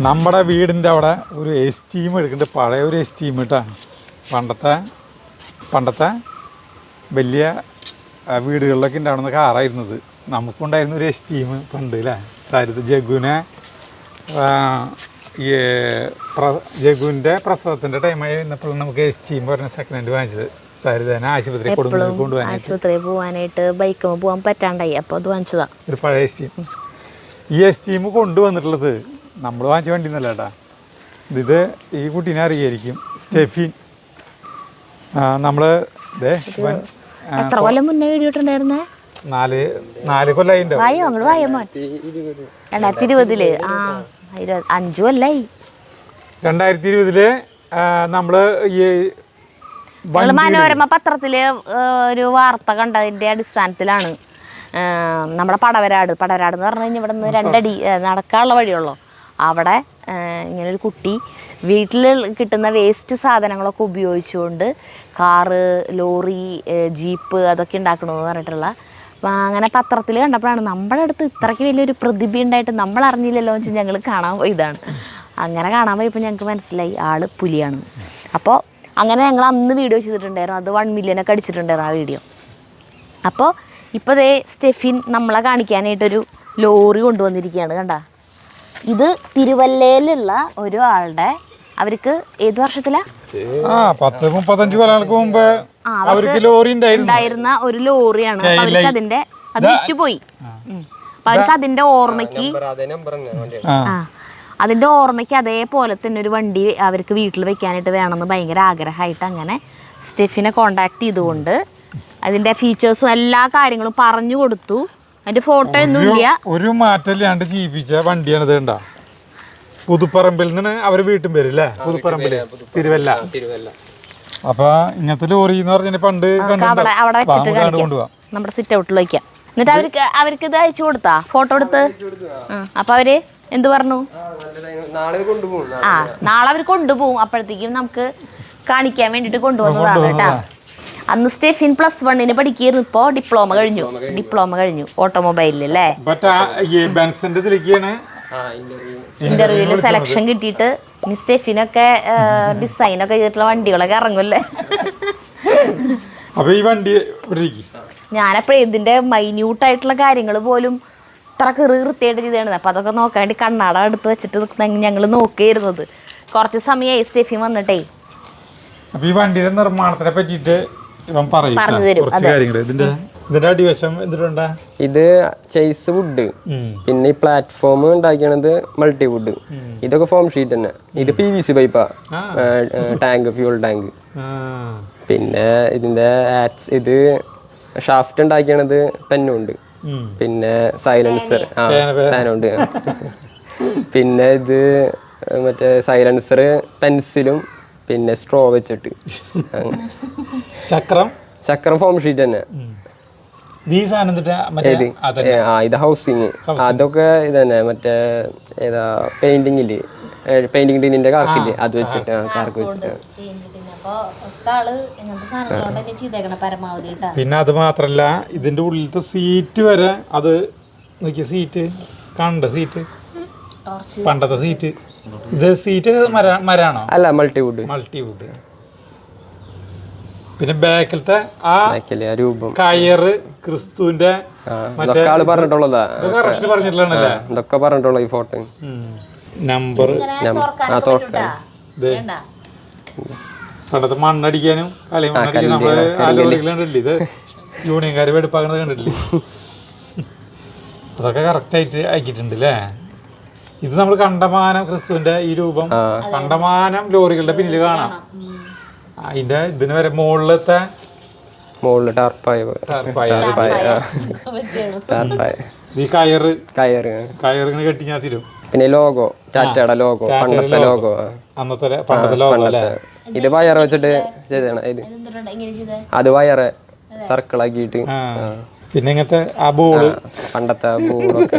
നമ്മുടെ വീടിൻ്റെ അവിടെ ഒരു എസ്റ്റീം എടുക്കുന്നുണ്ട്. പഴയ ഒരു എസ്റ്റീം കേട്ടോ. പണ്ടത്തെ വലിയ വീടുകളിലൊക്കെ ഉണ്ടാവുന്ന കാറായിരുന്നത്. നമുക്കുണ്ടായിരുന്ന ഒരു എസ്റ്റീം പണ്ട് അല്ലേ സാരിത്. ജഗുവിൻ്റെ പ്രസവത്തിൻ്റെ ടൈമായി വന്നപ്പോൾ നമുക്ക് എസ്റ്റീം പറഞ്ഞ സെക്കൻഡ് ഹാൻഡ് വാങ്ങിച്ചത്. സാരിതേനെ ആശുപത്രി പോകാനായിട്ട് ബൈക്ക് പോകാൻ പറ്റാണ്ടായി. അപ്പോൾ അത് വാങ്ങിച്ചതാ ഒരു പഴയ എസ്റ്റീം. ഈ എസ്റ്റീം കൊണ്ടുവന്നിട്ടുള്ളത് നമ്മൾ വാങ്ങിച്ച വണ്ടി ഒന്നല്ല കേട്ടാ. ഇത് ഈ കുട്ടീനെ അറിയായിരിക്കും, സ്റ്റെഫിൻ. നമ്മൾ എത്ര കൊല്ലം മുന്നേ വീഡിയോ ഇട്ടുണ്ടായിരുന്നേ? 4 കൊല്ലായിണ്ടോ? 2020 5 കൊല്ലായി. 2020 നമ്മള് ഈ മനോരമ പത്രത്തില് ഒരു വാർത്ത കണ്ടതിന്റെ അടിസ്ഥാനത്തിലാണ് നമ്മുടെ പടവരാട് എന്ന് പറഞ്ഞു കഴിഞ്ഞാൽ ഇവിടെ നിന്ന് 2 അടി നടക്കാനുള്ള വഴിയുള്ളൂ. അവിടെ ഇങ്ങനൊരു കുട്ടി വീട്ടിൽ കിട്ടുന്ന വേസ്റ്റ് സാധനങ്ങളൊക്കെ ഉപയോഗിച്ചുകൊണ്ട് കാറ്, ലോറി, ജീപ്പ് അതൊക്കെ ഉണ്ടാക്കണമെന്ന് പറഞ്ഞിട്ടുള്ള അങ്ങനെ പത്രത്തിൽ കണ്ടപ്പോഴാണ് നമ്മുടെ അടുത്ത് ഇത്രയ്ക്ക് വലിയൊരു പ്രതിഭ ഉണ്ടായിട്ട് നമ്മൾ അറിഞ്ഞില്ലല്ലോ എന്ന് വെച്ചാൽ ഞങ്ങൾ കാണാൻ പോയതാണ്. അങ്ങനെ കാണാൻ പോയപ്പോൾ ഞങ്ങൾക്ക് മനസ്സിലായി ആള് പുലിയാണ്. അപ്പോൾ അങ്ങനെ ഞങ്ങൾ അന്ന് വീഡിയോ ചെയ്തിട്ടുണ്ടായിരുന്നു. അത് 1 മില്യനൊക്കെ അടിച്ചിട്ടുണ്ടായിരുന്നു ആ വീഡിയോ. അപ്പോൾ ഇപ്പോൾ ദേ സ്റ്റെഫിൻ നമ്മളെ കാണിക്കാനായിട്ടൊരു ലോറി കൊണ്ടുവന്നിരിക്കുകയാണ്. കണ്ട, ഇത് തിരുവല്ലയിലുള്ള ഒരു ആളുടെ, അവർക്ക് ഏത് വർഷത്തിലാ 35 കൊല്ലങ്ങൾക്ക് മുമ്പ് അവർക്ക് ലോറി ഉണ്ടായിരുന്ന ഒരു ലോറിയാണ്. അവർക്ക് അത് വിറ്റുപോയി. അപ്പൊ അവർക്ക് അതിന്റെ ഓർമ്മയ്ക്ക് അതേപോലെ തന്നെ ഒരു വണ്ടി അവർക്ക് വീട്ടിൽ വെക്കാനായിട്ട് വേണമെന്ന് ഭയങ്കര ആഗ്രഹമായിട്ട് അങ്ങനെ സ്റ്റെഫിനെ കോണ്ടാക്ട് ചെയ്തുകൊണ്ട് അതിന്റെ ഫീച്ചേഴ്സും എല്ലാ കാര്യങ്ങളും പറഞ്ഞു കൊടുത്തു. അതിന്റെ ഫോട്ടോ ഒന്നും ഇല്ല, ഒരു മാറ്റമില്ലാണ്ട് ജീവിച്ച വണ്ടിയാണ് ഇത്. കണ്ട, പുതുപ്പറമ്പിൽ നിന്ന് അവര് വീട്ടും പേരല്ലേ, പുതുപ്പറമ്പില് തിരുവല്ല. അപ്പൊ ഇങ്ങനത്തെ ലോറി എന്ന് പറഞ്ഞ പണ്ട് അവിടെ വെച്ചിട്ട് നമ്മുടെ സിറ്റ് ഔട്ടിൽ വയ്ക്കാം. എന്നിട്ട് അവർക്ക് ഇത് അയച്ചു കൊടുത്താ ഫോട്ടോ എടുത്ത്. അപ്പൊ അവര് എന്ത് പറഞ്ഞു? നാളെ അവർ കൊണ്ടുപോകും. അപ്പോഴത്തേക്കും നമുക്ക് കാണിക്കാൻ വേണ്ടിട്ട് കൊണ്ടുവന്നതാണ് കേട്ടാ. അന്ന് സ്റ്റെഫിൻ +1 പഠിക്കായിരുന്നു. ഇപ്പോൾ ഡിപ്ലോമ കഴിഞ്ഞു ഓട്ടോമൊബൈലിൽ അല്ലേ. ഇന്റർവ്യൂവിൽ സെലക്ഷൻ കിട്ടിയിട്ട് ഇനി സ്റ്റെഫിനൊക്കെ ഡിസൈനൊക്കെ ചെയ്തിട്ടുള്ള വണ്ടികളൊക്കെ ഇറങ്ങുമല്ലേ. ഞാനപ്പോഴേ ഇതിന്റെ മൈന്യൂട്ടായിട്ടുള്ള കാര്യങ്ങൾ പോലും ഇത്ര കൃത്യമായിട്ട് ചെയ്തതാണ്. അപ്പം അതൊക്കെ നോക്കാൻ വേണ്ടി കണ്ണാട എടുത്ത് വെച്ചിട്ട് ഞങ്ങൾ നോക്കിയിരുന്നത്. കുറച്ച് സമയമായി സ്റ്റെഫിൻ വന്നിട്ടേ. അപ്പൊ ഈ വണ്ടിയുടെ നിർമ്മാണത്തിനെ പറ്റിയിട്ട് പറഞ്ഞു തരും. ഇത് ചേസ് വുഡ്, പിന്നെ ഈ പ്ലാറ്റ്ഫോം ഉണ്ടാക്കിയത് മൾട്ടിവുഡ്. ഇതൊക്കെ ഫോം ഷീറ്റ് തന്നെ. ഇത് PVC പൈപ്പാ, ഫ്യൂൾ ടാങ്ക്. പിന്നെ ഇതിന്റെ ഇത് ഷാഫ്റ്റ് ഉണ്ടാക്കിയത് പെന്നുണ്ട്. പിന്നെ സൈലൻസർ ഫാനുണ്ട്. പിന്നെ ഇത് മറ്റേ സൈലൻസർ പെൻസിലും പിന്നെ സ്ട്രോ വെച്ചിട്ട്. ചക്രം ഫോം ഷീറ്റ് തന്നെ. ഇത് ഹൗസിങ്. അതൊക്കെ ഇതന്നെ മറ്റേ ഏതാ പെയിന്റിങ്ങില് പെയിന്റിങ് ടീനിന്റെ കാർക്കില്ലേ അത് വെച്ചിട്ട് കാർക്ക് വെച്ചിട്ട്. പിന്നെ അത് മാത്രല്ല ഇതിന്റെ ഉള്ളിലത്തെ സീറ്റ് വരെ അത് നോക്കിയ സീറ്റ് കണ്ട സീറ്റ് പണ്ടത്തെ സീറ്റ്. ഇത് സീറ്റ് മരാണോ? അല്ല, മൾട്ടിവുഡ്. പിന്നെ ബാക്കിലത്തെ ആ രൂപം കയറ് ക്രിസ്തുവിന്റെ പറഞ്ഞിട്ടുള്ളതാ. പറഞ്ഞിട്ടുള്ളതാണല്ലേ ഇതൊക്കെ പറഞ്ഞിട്ടുള്ള ഈ ഫോട്ടോ നമ്പർ പണ്ടത്തെ മണ്ണടിക്കാനും കളിമണ്ണടിക്കാനും നമ്മള് കണ്ടില്ലേ. ഇത് യൂണിയൻകാര് വെടുപ്പാക്കുന്നത് കണ്ടിട്ടില്ലേ? അതൊക്കെ കറക്റ്റ് ആയിട്ട് ആക്കിയിട്ടുണ്ട് അല്ലേ. ഇത് നമ്മൾ കണ്ടമാനം ക്രിസ്തുവിന്റെ ഈ രൂപം കണ്ടമാനം ലോറികളുടെ പിന്നിൽ കാണാം. അതിന്റെ ഇതിന് വരെ മുകളിലത്തെ ഈ കയറിങ്ങനെ കെട്ടി ഞാൻ തരും. പിന്നെ ലോഗോ, ടാറ്റയുടെ ലോഗോ, പണ്ടത്തെ ലോഗോ. പണ്ടത്തെ ലോഗോ അല്ലേ. ഇത് വയറ് വെച്ചിട്ട് ചെയ്തതാണ്. ഇത് അത് വയറ് സർക്കിൾ ആക്കിയിട്ട്. പിന്നെ ഇങ്ങനത്തെ ആ ബോർഡ്, പണ്ടത്തെ ബോർഡൊക്കെ.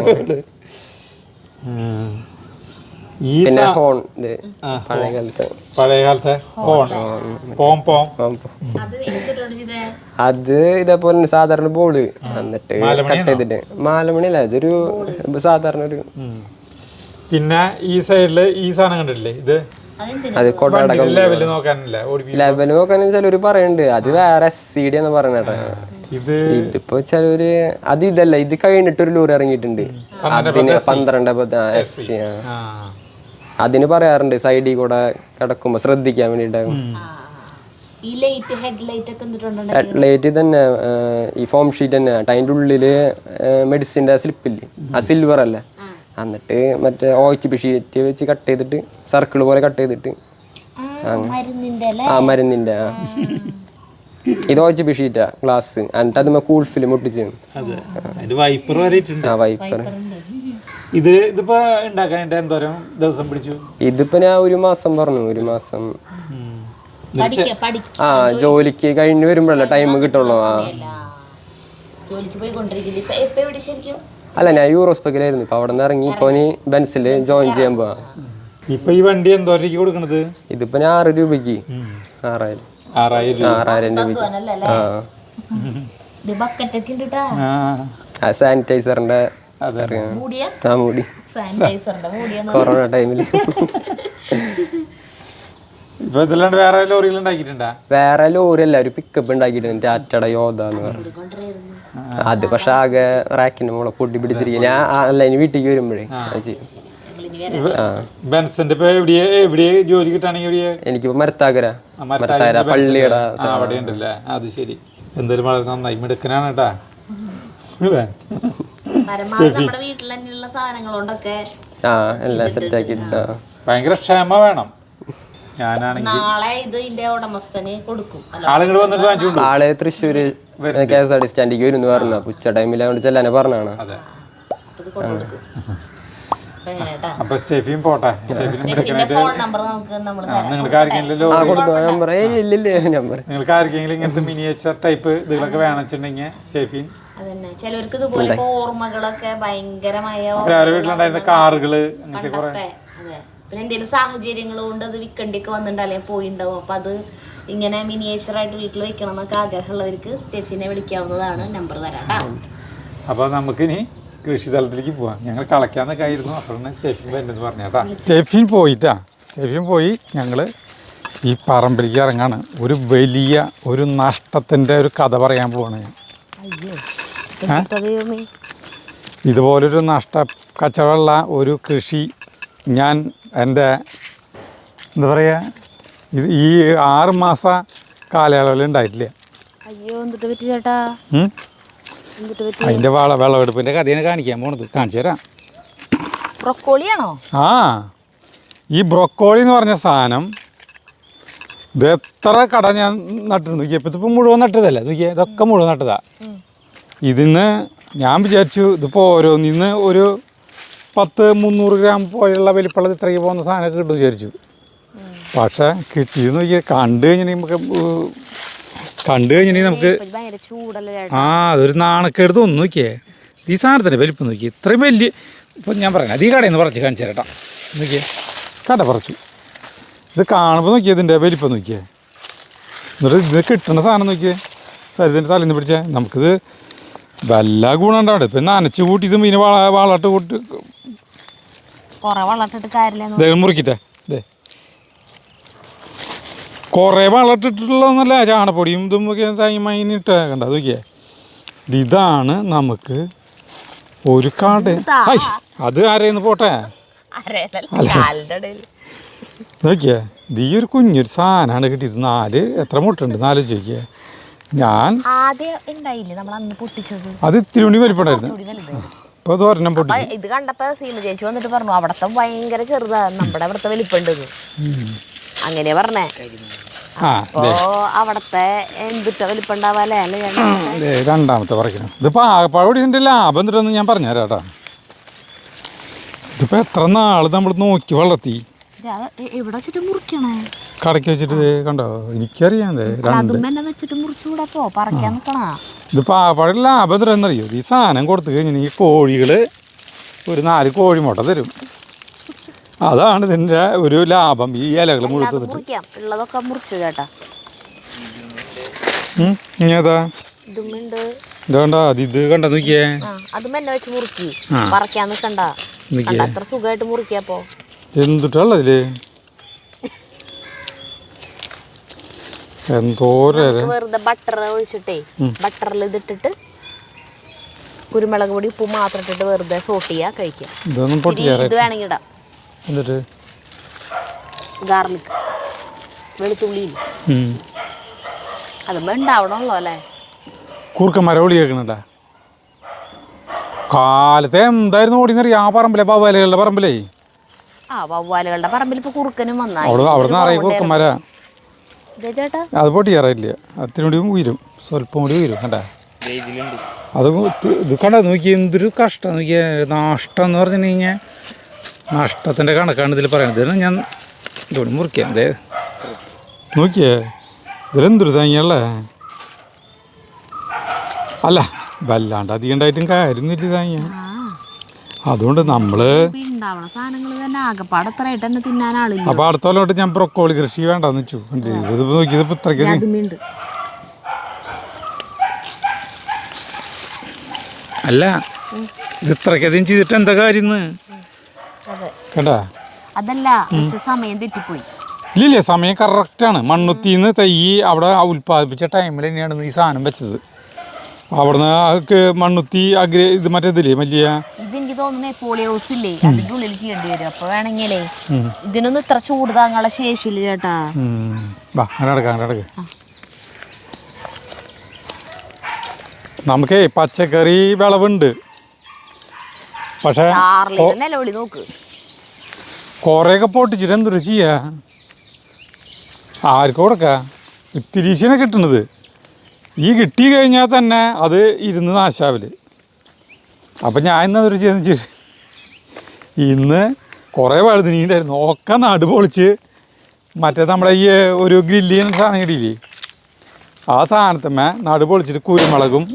പിന്നെ ഹോൺ, പഴയകാലത്തെ ഹോൺ, അത് ഇതേപോലെ സാധാരണ ബോർഡ് എന്നിട്ട് കട്ട് ചെയ്തിട്ട്. മാലമണിയല്ല, ഇതൊരു സാധാരണ ഒരു പിന്നെ ഈ സൈഡില് ഈ സാധനം കണ്ടിട്ടില്ലേ, ഇത് അത് കൊടടക്കം ലെവല് നോക്കാനല്ല ഓടിപ്പിക്കും. ലെവൽ നോക്കാന്ന് ചിലര് പറയുന്നുണ്ട്, അത് വേറെ SCD എന്ന് പറയണേട്ടാ. ഇത് ഇതിപ്പോ ചിലര് അത് ഇതല്ല, ഇത് കഴിഞ്ഞിട്ട് ഒരു ലോറി ഇറങ്ങിയിട്ടുണ്ട് അതിന് 12 SC. ആ അതിന് പറയാറുണ്ട് സൈഡിൽ കൂടെ കിടക്കുമ്പോ ശ്രദ്ധിക്കാൻ വേണ്ടിട്ട്. ഈ ലൈറ്റ് ഹെഡ് ലൈറ്റ് ഒക്കെ എന്തിട്ടുണ്ട്? ഹെഡ്ലൈറ്റ് തന്നെ ഈ ഫോം ഷീറ്റ് തന്നെ, അതിൻ്റെ ഉള്ളില് മെഡിസിൻ്റെ സ്ലിപ്പില്ലേ, ആ സിൽവർ അല്ലേ, എന്നിട്ട് മറ്റേ OHP ഷീറ്റ് വെച്ച് കട്ട് ചെയ്തിട്ട് സർക്കിൾ പോലെ കട്ട് ചെയ്തിട്ട് മരുന്നിന്റെ ഇത് OHP ഷീറ്റാ ഗ്ലാസ്, എന്നിട്ട് അത് കൂൾ ഫിലിം ഒട്ടിച്ച്. വൈപ്പർ വൈപ്പർ ഇതിപ്പോ ഉണ്ടാക്കാൻ എന്തോരം ദിവസം പിടിച്ചു? ഇതിപ്പോ ഞാൻ 1 മാസം പറഞ്ഞു, 1 മാസം. ജോലിക്ക് കഴിഞ്ഞ് വരുമ്പോഴല്ലേ ടൈം കിട്ടുള്ളൂ. അല്ല, ഞാൻ യൂറോസ്പെക്കിലായിരുന്നു, ഇപ്പൊ അവിടെ നിന്ന് ഇറങ്ങി ഇപ്പൊ ബെൻസില് ജോയിൻ ചെയ്യാൻ പോവാ. ഇപ്പൊ ഈ വണ്ടി എന്തോരക്ക് കൊടുക്കണത്? ഇതിപ്പോ ഞാൻ 6 രൂപയ്ക്ക് 6000 രൂപയ്ക്ക്. സാനിറ്റൈസറിന്റെ മൂടി കൊറോണ ടൈമില്. ഇപ്പൊ ഇതിലാണ്ട് വേറെ ലോറികൾ ഉണ്ടാക്കിയിട്ടുണ്ടാ? വേറെ ലോറി അല്ല, ഒരു പിക്കപ്പ് ഉണ്ടാക്കിയിട്ടുണ്ട്, ടാറ്റയുടെ യോധ എന്ന് പറഞ്ഞു. അത് പക്ഷെ ആകെ റാക്കിന്റെ മോളെ പൊട്ടി പിടിച്ചിരിക്കും. ഞാൻ അല്ല ഇനി വീട്ടിലേക്ക് വരുമ്പോഴേ ബെൻസിന്റെ ജോലി കിട്ടാണെങ്കിൽ എനിക്കിപ്പോ മരത്താകര പള്ളിയുടെ അവിടെ ഉണ്ടല്ലേ. അത് ശരി, എന്തായാലും വളരെ നന്നായി, മിടുക്കനാണ് കേട്ടാ. എല്ലാം സെറ്റ് ആക്കിട്ട് ഭയങ്കര ക്ഷമ വേണം. ഞാനാണെങ്കിൽ ആളുകൾ വന്നിട്ട് വാങ്ങിച്ചു. ആള് തൃശ്ശൂര് KSRTC സ്റ്റാൻഡിലേക്ക് വരും പറഞ്ഞു, ഉച്ച ടൈമിലായോണ്ട് ചെല്ലാനെ പറഞ്ഞാണ്. അപ്പൊ സ്റ്റെഫിയും പോട്ടെ, നിങ്ങൾക്ക് ആർക്കെങ്കിലും ഇങ്ങനത്തെ മിനിയേച്ചർ ടൈപ്പ് ഇതൊക്കെ വേണമെന്നുണ്ടെങ്കിൽ സ്റ്റെഫിൻ. ചിലർക്ക് ഇതുപോലെ ഓർമ്മകളൊക്കെ ഭയങ്കരമായ വീട്ടിലുണ്ടായിരുന്ന കാറുകള് അങ്ങനത്തെ കുറെ, പിന്നെ എന്തെങ്കിലും സാഹചര്യങ്ങൾ കൊണ്ട് അത് വിൽക്കേണ്ടിയൊക്കെ വന്നിട്ടുണ്ടാവും, അല്ലെങ്കിൽ പോയിണ്ടാവും. അപ്പൊ അത് ഇങ്ങനെ മിനിയേച്ചറായിട്ട് വീട്ടിൽ വെക്കണം എന്നൊക്കെ ആഗ്രഹമുള്ളവർക്ക് സ്റ്റെഫിനെ വിളിക്കാവുന്നതാണ്. നമ്പർ തരാം. അപ്പൊ നമുക്കിനി കൃഷി തലത്തിലേക്ക് പോവാം. ഞങ്ങൾ കളയ്ക്കാന്നൊക്കെ ആയിരുന്നു, അപ്പോഴാണ് സ്റ്റെഫിൻ വരുന്നത് പറഞ്ഞേട്ടാ. സ്റ്റെഫിൻ പോയി ഞങ്ങൾ ഈ പറമ്പിലേക്ക് ഇറങ്ങാണ്. ഒരു വലിയ ഒരു നഷ്ടത്തിൻ്റെ ഒരു കഥ പറയാൻ പോവാണ് ഞാൻ. ഇതുപോലൊരു കച്ചവടമുള്ള ഒരു കൃഷി ഞാൻ എൻ്റെ എന്താ പറയുക, ഇത് ഈ 6 മാസ കാലയളവിൽ ഉണ്ടായിട്ടില്ല. അതിൻ്റെ വിളവെടുപ്പിൻ്റെ കഥയാണ് കാണിക്കാൻ പോണത്. കാണിച്ചു തരാം. ആ ഈ ബ്രൊക്കോളി എന്ന് പറഞ്ഞ സാധനം ഇത് എത്ര കട ഞാൻ നട്ടു നോക്കിയ. ഇപ്പം മുഴുവൻ നട്ടതല്ലേ നോക്കിയ, ഇതൊക്കെ മുഴുവൻ നട്ടതാ. ഇതിന്ന് ഞാൻ വിചാരിച്ചു ഇതിപ്പോൾ ഓരോന്നിന്ന് ഒരു 10-300 ഗ്രാം പോലെയുള്ള വലിപ്പമുള്ളത് ഇത്രയ്ക്ക് പോകുന്ന സാധനമൊക്കെ കിട്ടും വിചാരിച്ചു. പക്ഷെ കിട്ടിയെന്ന് നോക്കിയാൽ കണ്ടു കഴിഞ്ഞിട്ടുണ്ടെങ്കിൽ നമുക്ക് അതൊരു നാണക്കേട് തോന്നുന്നു. നോക്കിയേ ഈ സാധനത്തിൻ്റെ വലിപ്പം നോക്കിയേ, ഇത്രയും വലിയ. ഇപ്പം ഞാൻ പറയാം, അത് ഈ കടയിൽ നിന്ന് പറിച്ച് കാണിച്ചു തരട്ടാ. നോക്കിയേ കട പറിച്ചു, ഇത് കാണുമ്പോൾ നോക്കിയേ ഇതിൻ്റെ വലിപ്പം നോക്കിയേ. എന്നിട്ട് ഇത് കിട്ടുന്ന സാധനം നോക്കിയേ, സരിതിൻ്റെ തലേന്ന് പിടിച്ചേ. നമുക്കിത് വല്ല ഗുണം ഉണ്ടാവും. ഇപ്പം നനച്ച് കൂട്ടിയതും പിന്നെ വളമിട്ട് കൂട്ടി മുറിക്കിട്ടെ. ഇതേ കുറേ വളമിട്ടിട്ടുള്ളതൊന്നല്ല, ചാണപ്പൊടിയും ഇതും തൈമൈനിട്ട് കണ്ട നോക്കിയേ. ഇതാണ് നമുക്ക് ഒരു കട. അത് ആരെയെന്ന് പോട്ടെ. നോക്കിയേ ഈ ഒരു കുഞ്ഞൊരു സാധനമാണ് കിട്ടിയത്. 4 എത്ര മുട്ടുണ്ട് 4 ചോദിക്കേ. ഞാൻ അത് ഇത്തിരി കൂടി വലിപ്പുണ്ടായിരുന്നു. ഇപ്പൊ അത് ഒരെണ്ണം പൊട്ടിച്ചു. ഇത് കണ്ടപ്പോ സീമ ചേച്ചി വന്നിട്ട് പറഞ്ഞു അവിടത്തെ ഭയങ്കര ചെറുതാ, നമ്മുടെ അവിടത്തെ വലിപ്പുണ്ട്. അങ്ങനെ പറഞ്ഞേ. അപ്പോ അവിടത്തെ എന്തിട്ട വലിപ്പുണ്ടാവാല്ലേ? രണ്ടാമത്തെ പറിക്കണം. ഇതിപ്പോ ആകപ്പാട് ഇതിന്റെ ലാഭം എന്തിട്ടൊന്നും ഞാൻ പറഞ്ഞുതരാം കേട്ടാ. ഇതിപ്പോ എത്ര നാള് നമ്മൾ നോക്കി വളർത്തി കടക്കി വെച്ചിട്ട് കണ്ടോ. എനിക്കറിയാം ഇതിപ്പോ ആകപ്പാട് ലാഭം എന്തിട്ടെന്നറിയോ? ഈ സാധനം കൊടുത്തു കഴിഞ്ഞാൽ ഈ കോഴികള് ഒരു 4 കോഴിമുട്ട തരും. അതാണ് ഇതിന്റെ ഒരു ലാഭം. ഈ ഇലകൾ മുഴുത്ത ഇതാ ഇത് കണ്ട, ഇത് കണ്ട നോക്കിയേ. അത് മെന്നെ വെച്ച് മുറുക്കി പറിക്കാൻ നിൽക്കണ്ട. എനിക്ക് അത്ര സുഖമായിട്ട് മുറിക്കാപ്പോ എന്തുട്ടുള്ളതില് എന്തോരം വെറുതെ ബട്ടർ ഒഴിച്ചിട്ടേ ബട്ടറിൽ ഇതിട്ടിട്ട് കുരുമുളക് പൊടി ഉപ്പ് മാത്രം ഇട്ടിട്ട് വെറുതെ സോട്ട് ചെയ്യാ കഴിക്കാം. ഇതൊന്നും ഇത് പൊട്ടിക്കാറ് വേണമെങ്കിൽ ഇടാം. എന്നിട്ട് ഗാർലിക് വെളുത്തുള്ളി അത് ഉണ്ടാവണല്ലോ അല്ലേ. കൂർക്കന്മാരെ ഒളി കേൾക്കണണ്ട കാലത്തെ എന്തായിരുന്നു ഓടിന്നറിയ ആ പറമ്പിലെ വവ്വാലുകളുടെ പറമ്പിലേ വവ്വാലുകളുടെ പറമ്പിൽ ഇപ്പൊ കുറുക്കനും വന്നാ അവിടെ നിന്ന് അറിയ കൂർക്കന്മാരാ ചേട്ടാ. അത് പൊട്ടിക്കാറില്ല. അത്തിനും കൂടി ഉയരും, സ്വല്പം കൂടി ഉയരും. കണ്ടാ അത് ഇത് കണ്ട നോക്കി എന്തൊരു കഷ്ടം നോക്കിയ നഷ്ടം എന്ന് പറഞ്ഞു കഴിഞ്ഞാൽ നഷ്ടത്തിൻ്റെ കണക്കാണ് ഇതിൽ പറയുന്നത്. ഇതിന് ഞാൻ ഇതുകൊണ്ട് മുറിക്കാം. അതെ നോക്കിയേ ഇതിലെന്തൊരു തേങ്ങയല്ലേ. അല്ല വല്ലാണ്ട് അധികം ഉണ്ടായിട്ടും കാര്യമൊന്നുമില്ല തേങ്ങ. അതുകൊണ്ട് നമ്മള് അപ്പോൾ അടുത്ത കൊല്ലം തൊട്ട് ഞാൻ ബ്രൊക്കോളി കൃഷി വേണ്ടെന്ന് വെച്ചു. ഇത് നോക്കിയത് ഇത്രയ്ക്ക് അല്ല ഇത് ഇത്രയ്ക്കധികം ചെയ്തിട്ട് എന്താ കാര്യം കണ്ടാ. അതല്ല സമയം തെറ്റിപ്പോയി. ഇല്ലില്ല സമയം കറക്റ്റാണ്. മണ്ണുത്തിന്ന് തൈ അവിടെ ഉൽപ്പാദിപ്പിച്ച ടൈമിൽ തന്നെയാണ് ഈ സാധനം വെച്ചത്. അവിടുന്ന് മണ്ണുത്തി ഇത് മറ്റേതില്ലേ വലിയ ഇതെനിക്ക് തോന്നുന്നേ പോളിയോസ് ഇല്ലേ അതിന്റെ ഉള്ളിൽ ചെയ്യേണ്ടി വരും. അപ്പൊ വേണമെങ്കിലേ ഇതിനൊന്നും ഇത്ര ചൂട് താങ്കളെ ശേഷിയില്ല ചേട്ടാ. നമുക്കേ പച്ചക്കറി വിളവുണ്ട്, പക്ഷെ നിലവിളി നോക്ക് കുറേയൊക്കെ പൊട്ടിച്ചിട്ട് എന്തൊരു ചെയ്യാ. ആർക്കും കൊടുക്ക ഇത്തിരീശനെ കിട്ടുന്നത്. ഈ കിട്ടി കഴിഞ്ഞാൽ തന്നെ അത് ഇരുന്ന് നാശാവില്. അപ്പം ഞാൻ ഇന്നതൊരു ചെയ്തെന്ന് ഇന്ന് കുറേ വഴുതിനിണ്ടായിരുന്നു ഒക്കെ നടു പൊളിച്ച് മറ്റേ നമ്മുടെ ഈ ഒരു ഗ്രില്ല് ചെയ്യുന്ന സാധനം കിട്ടിയില്ലേ ആ സാധനത്തമ്മ നടു പൊളിച്ചിട്ട് കുരുമുളകും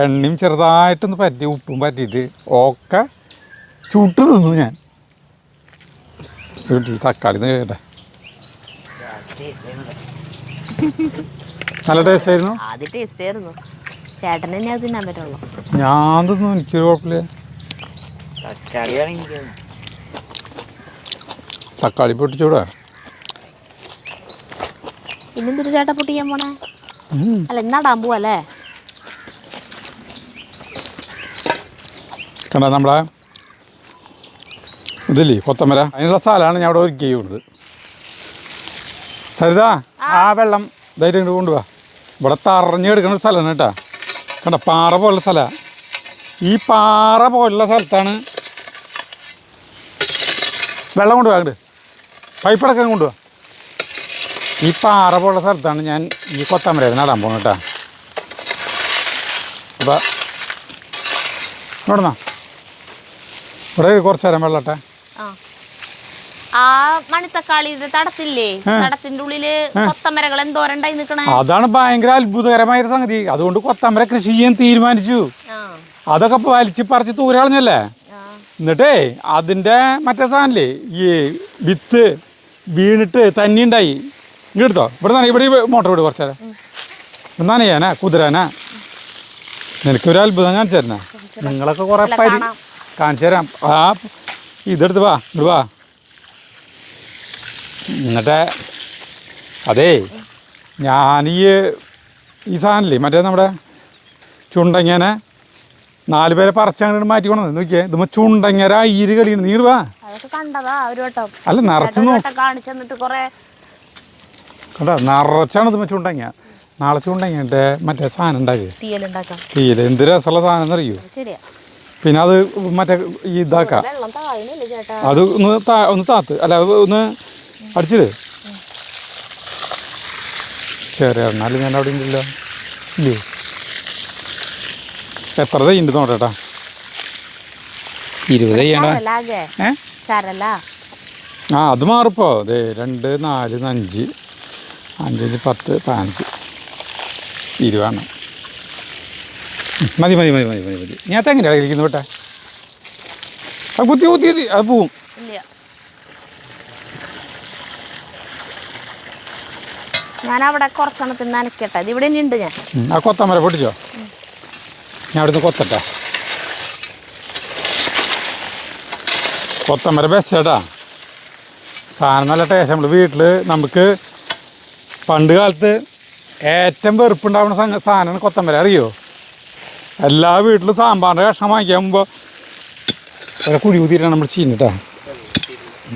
എണ്ണയും ചെറുതായിട്ടൊന്ന് പറ്റി ഉപ്പും പറ്റിയിട്ട് ഒക്കെ ചുട്ട് തിന്നു ഞാൻ. തക്കാളി കേട്ടെ നല്ല ടേസ്റ്റ് ആയിരുന്നു. ആദ്യം ടേസ്റ്റ് ആയിരുന്നു. ചേട്ടൻ തന്നെ അത് തിന്നാൻ പറ്റുള്ളൂ. ഞാൻ തിന്നു, എനിക്കൊരു കുഴപ്പമില്ല. തക്കാളി പൊട്ടിച്ചൂടാ. പിന്നെന്തൊരു ചേട്ട പൊട്ടിക്കാൻ പോണേ? അല്ല എന്നാടാൻ പോവല്ലേ? കണ്ട നമ്മളെ ഇതില്ലേ കൊത്തമര അതിനുള്ള സ്ഥലമാണ് ഞാൻ അവിടെ ഒരുക്കി കൊടുത്തത്. സരിതാ ആ വെള്ളം ധൈര്യം കൊണ്ടുപോവാ. ഇവിടെ തറഞ്ഞെടുക്കുന്ന സ്ഥലമാണ് കേട്ടോ. കണ്ട പാറ പോലുള്ള സ്ഥലമാണ്. ഈ പാറ പോലുള്ള സ്ഥലത്താണ് വെള്ളം കൊണ്ടുപോകാ. അങ്ങോട്ട് പൈപ്പടക്കം കൊണ്ടുപോവാ. ഈ പാറ പോലുള്ള സ്ഥലത്താണ് ഞാൻ ഈ കൊത്തമര നടാൻ പോകുന്നത് കേട്ടോ. അപ്പം ഇവിടെന്നാ ഇവിടെ കുറച്ച് നേരം വെള്ളട്ടെ. ആ മണിത്തക്കാളിയുടെ തടത്തില്ലേ, തടത്തിന്റെ ഉള്ളില് കൊത്തമരകൾ എന്തോരണ്ടായി നിക്കണേ. അതാണ് ഭയങ്കര അത്ഭുതകരമായ സംഗതി. അതുകൊണ്ട് കൊത്തമര കൃഷി ചെയ്യാൻ തീരുമാനിച്ചു. അതൊക്കെ വലിച്ച് പറിച്ച് തൂരാളഞ്ഞല്ലേ. എന്നിട്ടേ അതിൻ്റെ മറ്റേ സാധനല്ലേ ഈ വിത്ത് വീണിട്ട് തന്നെ ഉണ്ടായി. ഇങ്ങെടുത്തോ ഇവിടെ ഇവിടെ മോട്ടർ വിട് കുറച്ച് നേരം. നനയാനാ കുതിരാനാ. എനിക്കൊരു അത്ഭുതം കാണിച്ചു തരണേ. നിങ്ങളൊക്കെ കുറെ കാണിച്ചു തരാം. ആ ഇതെടുത്ത് വാ, ഇങ്ങോട്ട് വാ. എന്നിട്ട് അതേ ഞാൻ ഈ സാധനമില്ലേ മറ്റേ നമ്മുടെ ചുണ്ടങ്ങനെ 4 പേരെ പറിച്ചങ്ങോട്ട് മാറ്റിക്കൊണ്ടു നോക്കിയേ. ഇതുമ്പോൾ ചുണ്ടങ്ങര അയ്യര് കളിയാണ്. നീ വാ. അല്ല നിറച്ച് കണ്ടോ നിറച്ചാണ് ഇതുമ്പോൾ ചുണ്ടങ്ങ. നാളെ ചുണ്ടങ്ങ മറ്റേ സാധനം ഉണ്ടാക്കുക തീയൽ. എന്ത് രസമുള്ള സാധനം എന്നറിയോ. പിന്നെ അത് മറ്റേ ഇതാക്കാം. അത് ഒന്ന് താത്ത് അല്ല ഒന്ന് അടിച്ചത് ചെറിയ എണ്ണാലും ഞാൻ അവിടെ ഉണ്ടല്ലോ. ഇല്ലേ എത്ര തൈണ്ട് നോട്ടേട്ടാ. 20 ചെയ്യണ്ട. ആ അത് മാറിപ്പോ. അതെ 2, 4, 5, 5, 10, 15, 20 മതി മതി മതി മതി മതി മതി. ഞാൻ എങ്ങനെയാണ് ഇരിക്കുന്നത് കേട്ടെ. അത് കുത്തി കുത്തി അത് പോവും. ഞാനവിടെ കുറച്ചെണ്ണത്തിന് നനക്കട്ടെ. ഇത് ഇവിടെ ഉണ്ട്. ഞാൻ ആ കൊത്തമര പൊട്ടിച്ചോ. ഞാൻ അവിടുന്ന് കൊത്തട്ടെ. കൊത്തമര ബെസ്റ്റാട്ടാ സാധനം. നല്ല ടേസ്റ്റ്. നമ്മൾ വീട്ടിൽ നമുക്ക് പണ്ട് കാലത്ത് ഏറ്റവും വെറുപ്പുണ്ടാവുന്ന സാധനമാണ് കൊത്തമര. അറിയോ? എല്ലാ വീട്ടിലും സാമ്പാറിൻ്റെ കഷ്ണം വാങ്ങിക്കാൻ മുമ്പോൾ ഒരു കുഴി കുത്തിയിട്ടാണ് നമ്മൾ ചെയ്യുന്നിട്ടാ.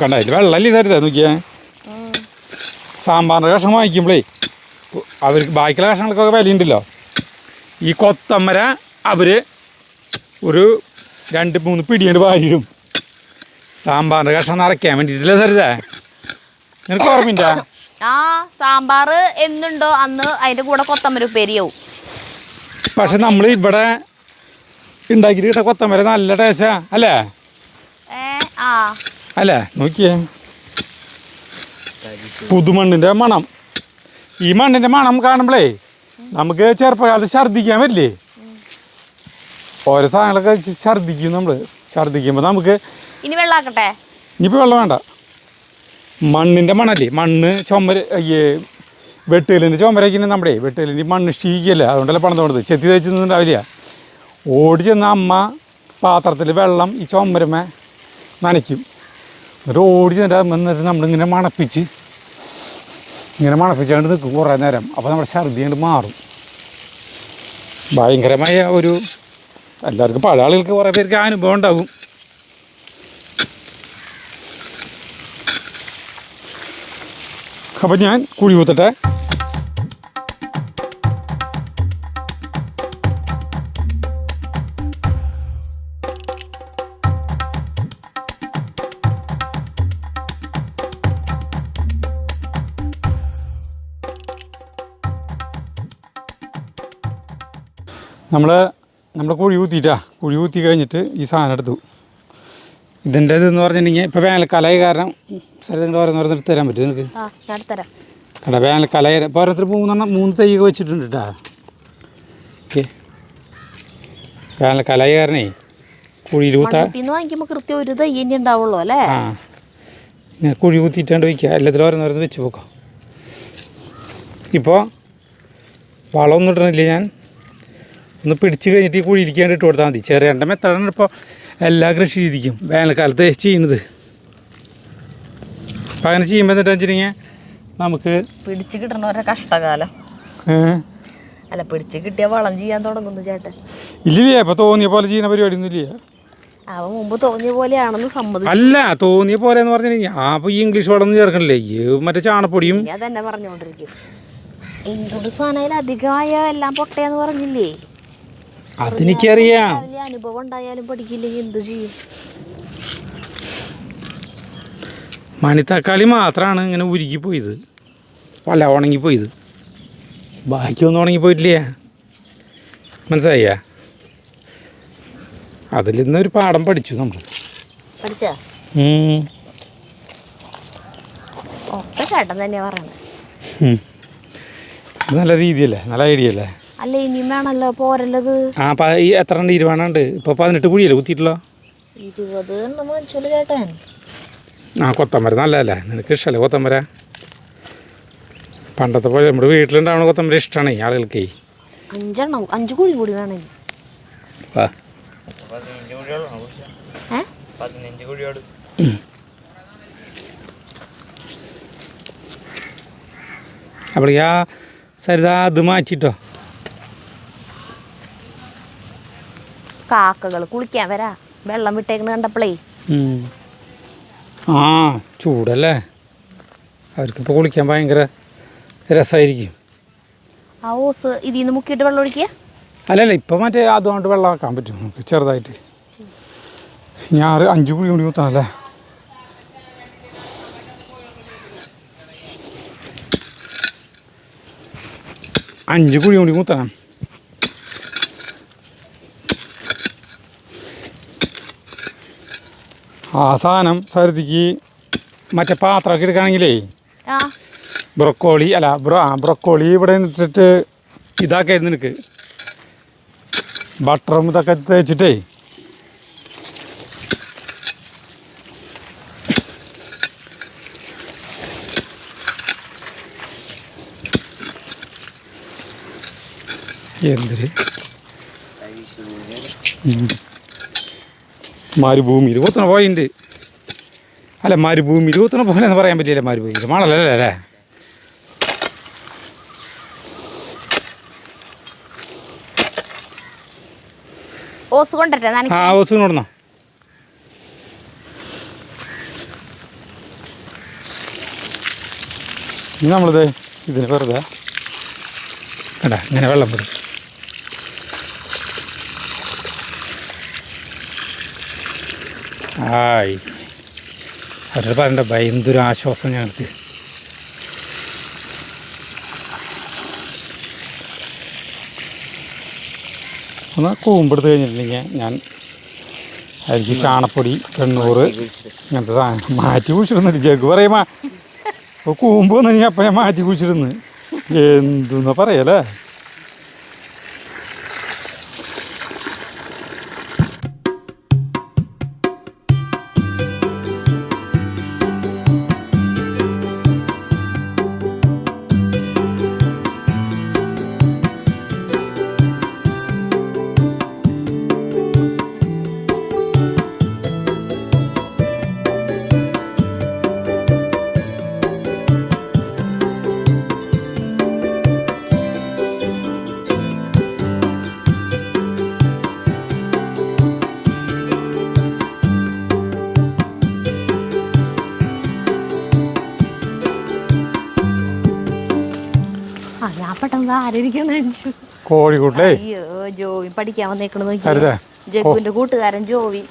കണ്ടായില്ല വെള്ളമല്ലേ തരുതാ നോക്കിയാൽ. സാമ്പാറിൻ്റെ കഷ്ണം വാങ്ങിക്കുമ്പോഴേ അവർക്ക് ബാക്കിയുള്ള കഷ്ണങ്ങൾക്കൊക്കെ വിലയുണ്ടല്ലോ. ഈ കൊത്തമര അവർ ഒരു 2-3 പിടിയുണ്ട് വാരിയിടും സാമ്പാറിൻ്റെ കഷ്ണം നിറയ്ക്കാൻ വേണ്ടിയിട്ടില്ല സരിതാ. നിനക്ക് ഓർമ്മയില്ല? ആ സാമ്പാർ എന്നുണ്ടോ അന്ന് അതിൻ്റെ കൂടെ കൊത്തമര ഉപ്പേരിയാവും. പക്ഷെ നമ്മൾ ഇവിടെ ഉണ്ടാക്കിയിട്ട് കിട്ടാൻ കൊത്തമര നല്ല ടേസ്റ്റാ അല്ലേ? അല്ലേ? നോക്കിയേ പുതുമണ്ണിൻ്റെ മണം. ഈ മണ്ണിൻ്റെ മണം കാണുമ്പോഴേ നമുക്ക് ചെറുപ്പകാലത്ത് ഛർദ്ദിക്കാൻ പറ്റില്ലേ? ഓരോ സാധനങ്ങളൊക്കെ ഛർദ്ദിക്കും നമ്മൾ. ഛർദ്ദിക്കുമ്പോൾ നമുക്ക് ഇനി വെള്ളമാക്കട്ടെ. ഇനിയിപ്പോൾ വെള്ളം വേണ്ട. മണ്ണിൻ്റെ മണല്ലേ? മണ്ണ് ചുമര് വെട്ടുകലിൻ്റെ ചുമരയ്ക്കുന്ന നമ്മുടെ വെട്ടുകലിൻ്റെ മണ്ണ് ഇഷ്ടിക്കല്ലേ? അതുകൊണ്ടല്ലേ പണം തോന്നുന്നത്. ചെത്തി തയ്ച്ചൊന്നുണ്ടാവില്ല. ഓടി ചെന്ന അമ്മ പാത്രത്തിൽ വെള്ളം ഈ ചുമരമേ നനയ്ക്കും. എന്നിട്ട് ഓടി എന്നിട്ട് നമ്മളിങ്ങനെ മണപ്പിച്ചുകൊണ്ട് നിൽക്കും കുറേ നേരം. അപ്പോൾ നമ്മുടെ ഛർദി കൊണ്ട് മാറും. ഭയങ്കരമായ ഒരു എല്ലാവർക്കും പല ആളുകൾക്ക് കുറേ പേർക്ക് അനുഭവം ഉണ്ടാവും. അപ്പം ഞാൻ കുഴി കുത്തട്ടെ. നമ്മൾ കുഴി കുത്തി കഴിഞ്ഞിട്ട് ഈ സാധനം എടുത്തു. ഇതിൻ്റെ ഇതെന്ന് പറഞ്ഞിട്ടുണ്ടെങ്കിൽ ഇപ്പോൾ വേനൽക്കാലമായ കാരണം സ്ഥലത്തിൻ്റെ ഓരോന്നോരോന്ന് എടുത്ത് തരാൻ പറ്റും നിനക്ക്? കടാ വേനൽക്കാലം ഇപ്പോൾ ഓരോരുത്തർ 3 തൈയൊക്കെ വെച്ചിട്ടുണ്ട് കേട്ടോ. ഓക്കെ വേനൽക്കാലമായ കാരണേ കുഴിയിൽ വാങ്ങിക്കുമ്പോൾ കൃത്യം ഒരു തൈ ഉണ്ടാവുള്ളൂ അല്ലേ? ആ ഇങ്ങനെ കുഴി കുത്തിയിട്ടാണ്ട് വയ്ക്കുക. എല്ലാത്തിലും ഓരോന്നോരോന്ന് വെച്ച് പോക്കാം. ഇപ്പോൾ വളമൊന്നും ഇടണില്ല. ഞാൻ ഒന്ന് പിടിച്ച് കഴിഞ്ഞിട്ട് ഈ കുഴിയിരിക്കാണ്ട് ഇട്ട് കൊടുത്താൽ മതി. ചെറിയ മെത്തടാണ് ഇപ്പോൾ എല്ലാ കൃഷി രീതിക്കും വേനൽക്കാലത്ത് ചെയ്യുന്നത്. അപ്പം അങ്ങനെ ചെയ്യുമ്പോൾ എന്നിട്ട് വെച്ചിട്ടുണ്ടെങ്കിൽ നമുക്ക് പിടിച്ച് കിട്ടണവരെ കഷ്ടകാലം. അല്ല പിടിച്ച് കിട്ടിയ വളം ചെയ്യാൻ തുടങ്ങുന്നു ചേട്ടൻ. ഇല്ലേ ഇപ്പോൾ തോന്നിയ പോലെ ചെയ്യുന്ന പരിപാടിയൊന്നും ഇല്ല. അവ മുമ്പ് തോന്നിയ പോലെയാണെന്ന് സമ്മതിച്ചു. അല്ല തോന്നിയ പോലെ എന്ന് പറഞ്ഞിട്ടുണ്ടെങ്കിൽ അപ്പോൾ ഈ ഇംഗ്ലീഷ് വളം ഒന്നും ചേർക്കണില്ലേ? മറ്റേ ചാണപ്പൊടിയും അതന്നെ പറഞ്ഞുകൊണ്ടിരിക്കും. എന്തൊരു സാധനം അധികമായ എല്ലാം പൊട്ടയെന്ന് പറഞ്ഞില്ലേ? അതെനിക്കറിയാം. അനുഭവം ഉണ്ടായാലും പഠിക്കില്ലെങ്കിൽ എന്തു ചെയ്യും? മണിത്തക്കാളി മാത്രമാണ് ഇങ്ങനെ ഉരുകിപ്പോയത്, അല്ല ഉണങ്ങിപ്പോയത്. ബാക്കിയൊന്നും ഉണങ്ങിപ്പോയിട്ടില്ല. മനസ്സിലായ? അതിൽ നിന്നൊരു പാഠം പഠിച്ചു നമ്മൾ. പഠിച്ചാ? ഒക്കെ ചേട്ടൻ തന്നെയാ പറയണത്. ഇത് നല്ല രീതിയല്ലേ? നല്ല ഐഡിയ അല്ലേ? അല്ല ഇനിയും വേണമല്ലോ പോരല്ലത്. ഈ എത്ര 20 ഉണ്ട് ഇപ്പോൾ? 18 കുഴിയല്ലേ കുത്തിയിട്ടല്ലോ? 20 മേടിച്ചോളൂ ചേട്ടൻ. കൊത്തമര നല്ലതല്ലേ? നിനക്ക് ഇഷ്ടമല്ലേ കൊത്തമര? പണ്ടത്തെ പോലെ നമ്മുടെ വീട്ടിലുണ്ടാവണ കൊത്തമര ഇഷ്ടമാണ് ആളുകൾക്ക്. 5 കുഴി കൂടി വേണമെങ്കിൽ. അപ്പോൾ ആ സരിത അത് മാറ്റിട്ടോ. കാക്കകൾ കുളിക്കാൻ വരാ വെള്ളം വിട്ടേക്കണ കണ്ടപ്പോളേ. ചൂടല്ലേ? അവർക്കിപ്പോൾ കുളിക്കാൻ ഭയങ്കര രസമായിരിക്കും. ആ ഓസ് ഇതിൽ നിന്ന് മുക്കിയിട്ട് വെള്ളം ഒഴിക്കുക? അല്ലല്ല ഇപ്പം മറ്റേ അതുകൊണ്ട് വെള്ളം ആക്കാൻ പറ്റും നമുക്ക് ചെറുതായിട്ട്. ഞാൻ 5 കുഴി കൂടി കുത്താനല്ലേ? അഞ്ച് കുഴി കൂടി കുത്തണം. ആ സാധനം സരിതിക്ക് മറ്റേ പാത്രമൊക്കെ എടുക്കുകയാണെങ്കിലേ ബ്രൊക്കോളി അല്ല ബ്രൊക്കോളി ഇവിടെ നിന്നിട്ട് ഇതാക്കായിരുന്നു എനിക്ക്. ബട്ടറും ഇതൊക്കെ തേച്ചിട്ടേ എന്തൊരു മരുഭൂമിയിൽ കൊത്തണ പോയിണ്ട്. അല്ല മരുഭൂമിയിൽ കുത്തുന്ന പോലെ എന്ന് പറയാൻ പറ്റില്ല, മരുഭൂമിയിൽ മണലല്ലേ അല്ലേ. ഓസ് കൊണ്ടട്ടെ ആ ഓസ് കൊണ്ടുവന്നോ. ഇനി നമ്മളിത് ഇതിന് വെറുതെ കണ്ട ഇങ്ങനെ വെള്ളം വിടും. ആയി അവരോട് പറയണ്ട എന്തൊരു ആശ്വാസം ഞങ്ങൾക്ക്. ഒന്ന് കൂമ്പെടുത്ത് കഴിഞ്ഞിട്ടുണ്ടെങ്കിൽ ഞാൻ അതിലേക്ക് ചാണപ്പൊടി 800 ഇങ്ങനത്തെ സാധനം മാറ്റി കുഴിച്ചിടുന്നു. ജഗ് പറയുമ്പോൾ കൂമ്പ് വന്നു അപ്പം ഞാൻ മാറ്റി കുഴിച്ചിടുന്നു. എന്തെന്നാ പറയല്ലേ. ഞാൻ പെട്ടെന്ന് ആരിക്കണം. കോഴിക്കൂട്ടിലേ അയ്യോ ജോവി പഠിക്കാൻ വന്നേക്കണെന്ന് ജഗ്ഗുവിന്റെ കൂട്ടുകാരൻ ജോവി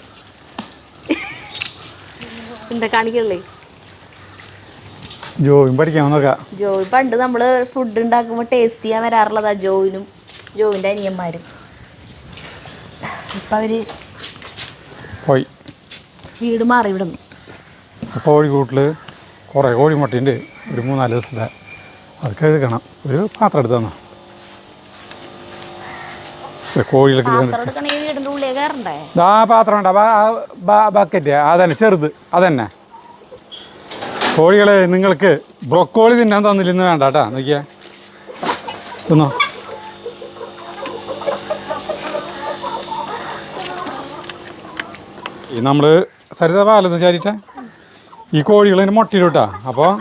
എന്താ കാണിക്കല്ലേ. ജോവിയും പഠിക്കാൻ നോക്കാം. ജോവി പണ്ട് നമ്മള് ഫുഡ് ഉണ്ടാക്കുമ്പോൾ ടേസ്റ്റ് ചെയ്യാൻ വരാറുള്ളതാ ജോവിനും ജോവിന്റെ അനിയന്മാരും. ഇപ്പൊ അവര് പോയി വീട് മാറി വിടുന്നു. കോഴിക്കൂട്ടിൽ കുറേ കോഴിമുട്ടയുണ്ട്, ഒരു 3-4 ദിവസത്തെ. അത് കഴുകണം. ഒരു പാത്രം എടുത്ത് തന്നോ. കോഴികളൊക്കെ വീടിന്റെ ഉള്ളിൽ കയറണ്ടേ. ആ പാത്രം ഉണ്ടോ, ബക്കറ്റ് അതന്നെ ചെറുത് അതന്നെ. കോഴികളെ നിങ്ങൾക്ക് ബ്രൊക്കോളി തിന്നാൻ തന്നില്ലെന്ന് വേണ്ട കേട്ടാ. നോക്കിയാ തിന്നോ. ഈ നമ്മൾ സരിത പാലെന്ന് വിചാരിച്ച ഈ കോഴികൾ ഇതിന് മുട്ടയിട്ടാ. അപ്പോൾ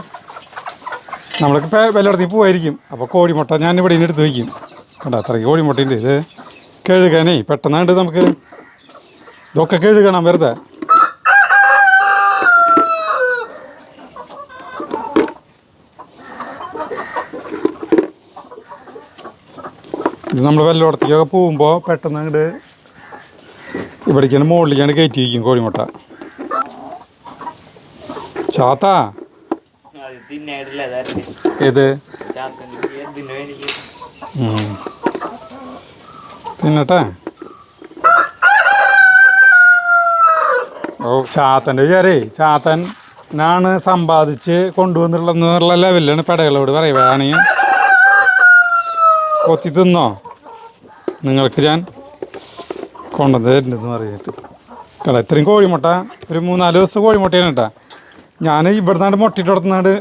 നമ്മൾക്ക് വല്ലയിടത്തേക്ക് പോവായിരിക്കും. അപ്പോൾ കോഴിമുട്ട ഞാൻ ഇവിടെ എടുത്ത് വയ്ക്കും. കണ്ടോ അത്രയ്ക്ക് കോഴിമുട്ടയുണ്ട്. ഇത് കഴുകാനേ പെട്ടെന്നാണ്ട് നമുക്ക് ഇതൊക്കെ കഴുകണം വെറുതെ. ഇത് നമ്മൾ വല്ലയിടത്തേക്കൊക്കെ പോകുമ്പോൾ പെട്ടെന്ന് അങ്ങോട്ട് ഇവിടേക്കാണ് മുകളിലേക്കാണ് കയറ്റി വയ്ക്കും കോഴിമുട്ട. ചാത്താ ഏത് തിന്നട്ടെ. ഓ ചാത്തൻ്റെ വിചാരേ ചാത്തനാണ് സമ്പാദിച്ച് കൊണ്ടുവന്നിട്ടുള്ള ലെവലിലാണ് പെടകളോട് പറയുകയാണെങ്കിൽ കൊത്തി തിന്നോ നിങ്ങൾക്ക് ഞാൻ കൊണ്ടുവന്ന് തരുന്നതെന്ന് പറഞ്ഞിട്ട്. കേട്ടോ ഇത്രയും കോഴിമുട്ട ഒരു 3-4 ദിവസം കോഴിമുട്ടയാണ് കേട്ടോ. ഞാൻ ഇവിടുന്നാണ്ട് മുട്ടയിട്ട് കൊടുത്തുന്നാണ്ട്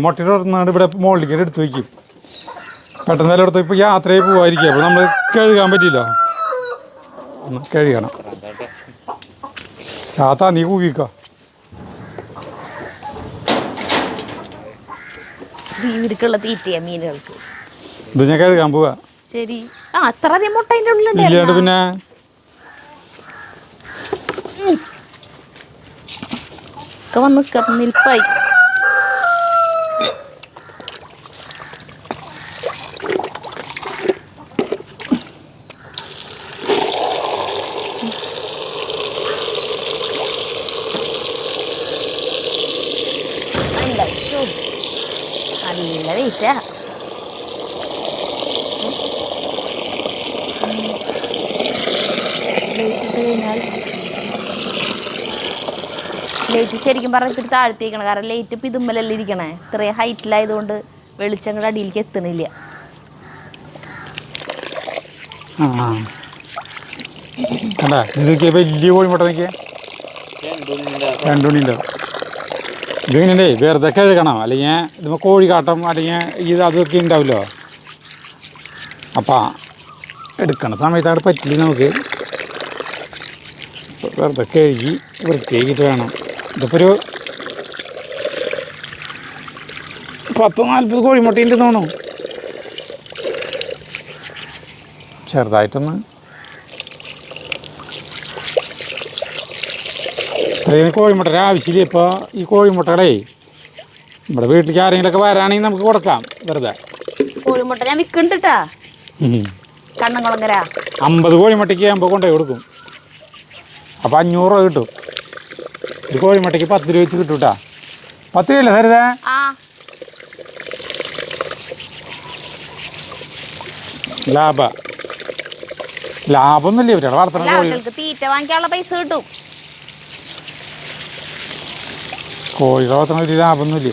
മുട്ടയിട്ട് കൊടുത്തുന്നാണ്ട് ഇവിടെ മുകളിലേക്ക് എടുത്ത് വയ്ക്കും. പെട്ടെന്ന് വില കൊടുത്ത് ഇപ്പോൾ യാത്രയിൽ പോകാതിരിക്കുക. അപ്പോൾ നമ്മൾ കഴുകാൻ പറ്റില്ല, ഒന്ന് കഴുകണം. ചാത്താ നീ കൂവിക്കോ. വീടുക്കുള്ള തീറ്റയാ മീനുകൾക്ക്. ഇത് ഞാൻ കഴുകാൻ പോവാ. ശരി. ആ അത്ര അധികം മുട്ട അതിൻ്റെ ഉള്ളിലുണ്ട്. ഇല്ലാണ്ട് പിന്നെ വന്ന് നിൽപ്പായി. നല്ല വെയിറ്റാ. ലൈറ്റ് ശരിക്കും പറഞ്ഞാൽ ഇത്തിരി താഴ്ത്തിയിരിക്കണം. കാരണം ലൈറ്റ് ഇപ്പം ഇതുമ്മലല്ല ഇരിക്കണേ. ഇത്രയും ഹൈറ്റിലായതുകൊണ്ട് വെളിച്ചം കൂടെ അടിയിലേക്ക് എത്തണില്ല. ഇതൊക്കെ വലിയ കോഴിമുട്ട നോക്കിയാൽ 2 ഉണ്ടോ. ഇതിങ്ങനെ വെറുതെ കഴുകണം, അല്ലെങ്കിൽ ഇതുമ്പോൾ കോഴിക്കാട്ടം അല്ലെങ്കിൽ അതൊക്കെ ഉണ്ടാവുമല്ലോ. അപ്പം എടുക്കണ സമയത്ത് അവിടെ പറ്റില്ല. നമുക്ക് വെറുതെ കഴുകി വൃത്തിയാക്കിയിട്ട് വേണം ഇതിപ്പോൾ ഒരു 10-40 കോഴിമുട്ടയുണ്ട് തോന്നുന്നു. ചെറുതായിട്ടൊന്ന് ഇത്രയും കോഴിമുട്ടയുടെ ആവശ്യമില്ല. ഇപ്പോൾ ഈ കോഴിമുട്ടകളെ നമ്മുടെ വീട്ടിലേക്ക് ആരെങ്കിലുമൊക്കെ വരാണെങ്കിൽ നമുക്ക് കൊടുക്കാം വെറുതെ. കോഴിമുട്ട ഞാൻ വിൽക്കണ്ടിട്ടാ കണ്ണംകുളങ്ങര 50 കോഴിമുട്ടയ്ക്ക് ആകുമ്പോൾ കൊണ്ടുപോയി കൊടുക്കും. അപ്പോൾ 500 രൂപ കിട്ടും. ഒരു കോഴിമുട്ടയ്ക്ക് 10 രൂപ വെച്ച് കിട്ടും കേട്ടോ. 10 രൂപയല്ലേ സരിത? ആ ലാഭമൊന്നുമില്ല ഇവരുടെ വളർത്തുന്ന കോഴി. ആളുകൾക്ക് തീറ്റ വാങ്ങിക്കാനുള്ള പൈസ കിട്ടും. കോഴികളെ വളർത്തുന്ന ഒരു ലാഭമൊന്നുമില്ല.